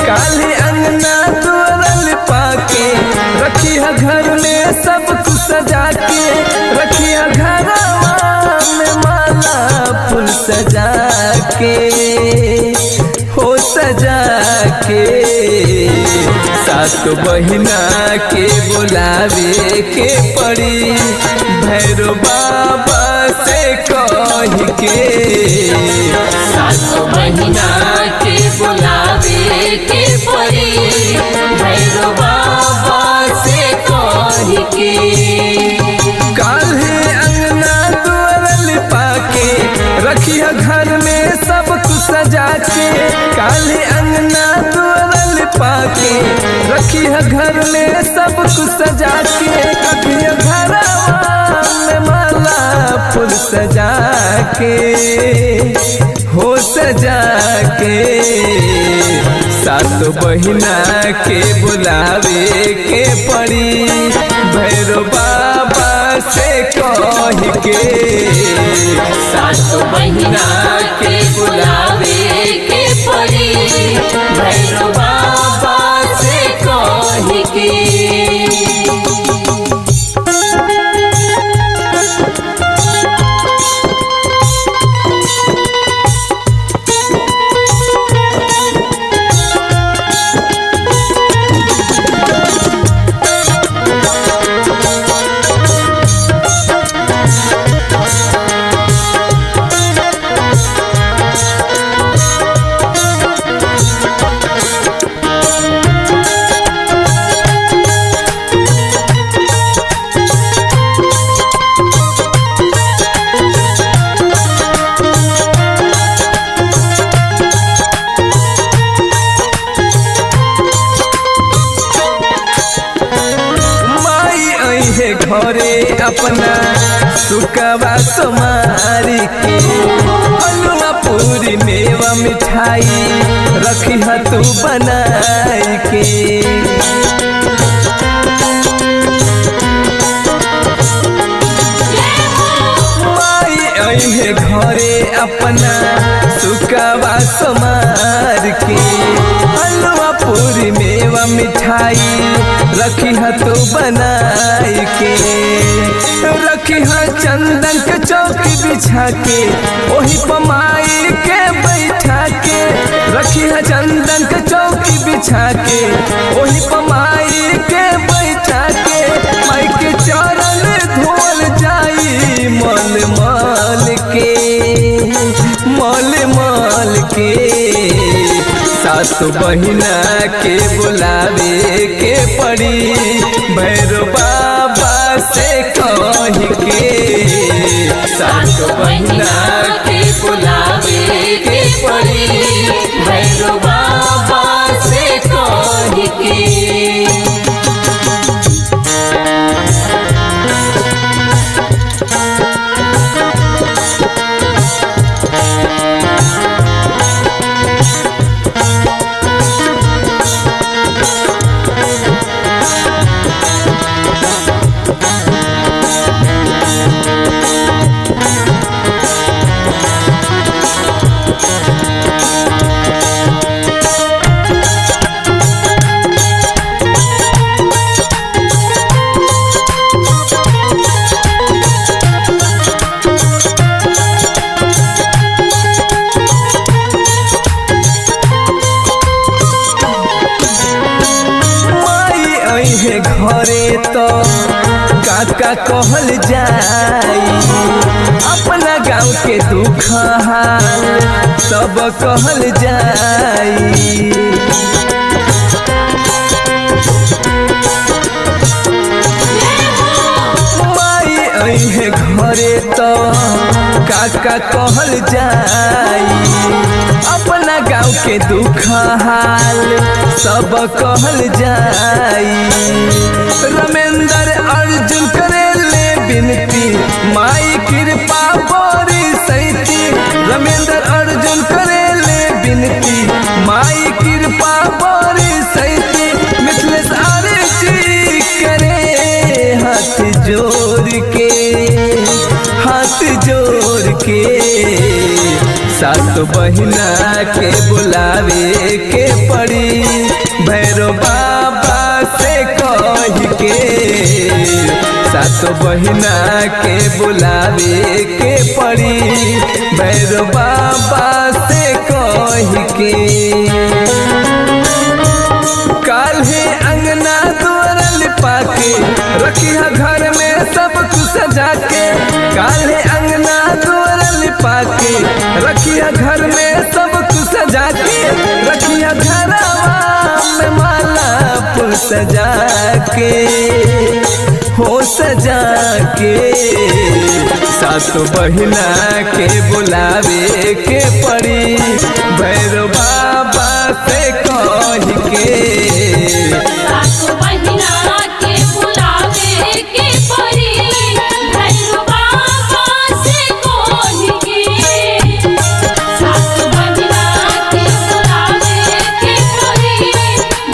काली अंगना दुआरल पाके रखिया घर में सब कुछ सजा के रखिया घरवा में माला फूल सजा के हो सजा के सात बहिना के बुलावे के पड़ी भैरव बाबा से कह के सात बहिना के बुलावे के पड़ी भैरव बाबा से कह के काल्हे अंगना दुआरल पाके रखिया घर में सब कुछ सजा के काल्हे अंगना दुआरल पाके रखिया घर में सब कुछ सजा के रखिया घरवा में माला फूल सजा के हो सजा के सात बहिना के बुलावे के पड़ी भैरव बाबा से कह के सात बहिना के बुलावे के पड़ी भैरव बाबा से कह के घरे अपना सुकवा सोमारी के हलवा पूरी मेवा मिठाई रखी तू बनाई के माई अहे घरे अपना सुकवा सोमार के हलवा पूरी मेवा मिठाई रखी तू बनाई के रखी चंदन के चौकी बिछा के वही पमाई के बैठा के रखी चंदन के चौकी बिछा के वही पमाई के बैठा के माई के चरण धोल जाई मल मल के सात बहिना के बुलावे के पड़ी भैरव बाबा से कह के सात बहिना के बुलावे के पड़ी भैरव बाबा से कह के घरे तो काका कहल जाई अपना गाँव के दुख हाल सब कहल जाई माई अहे घरे तो काका कहल जाई अपना गाँव के दुख हाल सब कहल जाई रमेंद्र अर्जुन करे ले बिनती माई कृपा बोरी सैती रमेंद्र अर्जुन करे ले बिनती माई कृपा बोरी सैती मिथिलेश आरती करे हाथ जोड़ के सात बहिना के बुलावे के पड़ी भैरव बाबा से कह के सात बहिना के बुलावे के पड़ी भैरव बाबा से कह के काल्हे अंगना दुआरल पाके रखिया घर में सब कुछ सजा के काल्हे अंगना दुआरल पाके रखिया घर में सब कुछ सजा के रखिया घरवा में माला फूल सजा के हो सजा के सात बहिना के बुलावे के पड़ी भैरव बाबा से कह के सात बहिना के बुलावे के पड़ी भैरव बाबा से कह के सात बहिना के बुलावे के पड़ी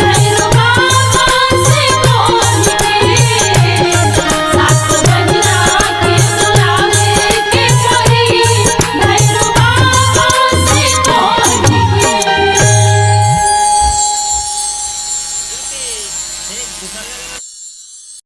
भैरव बाबा से कह के सात बहिना के बुलावे के पड़ी भैरव बाबा से कह के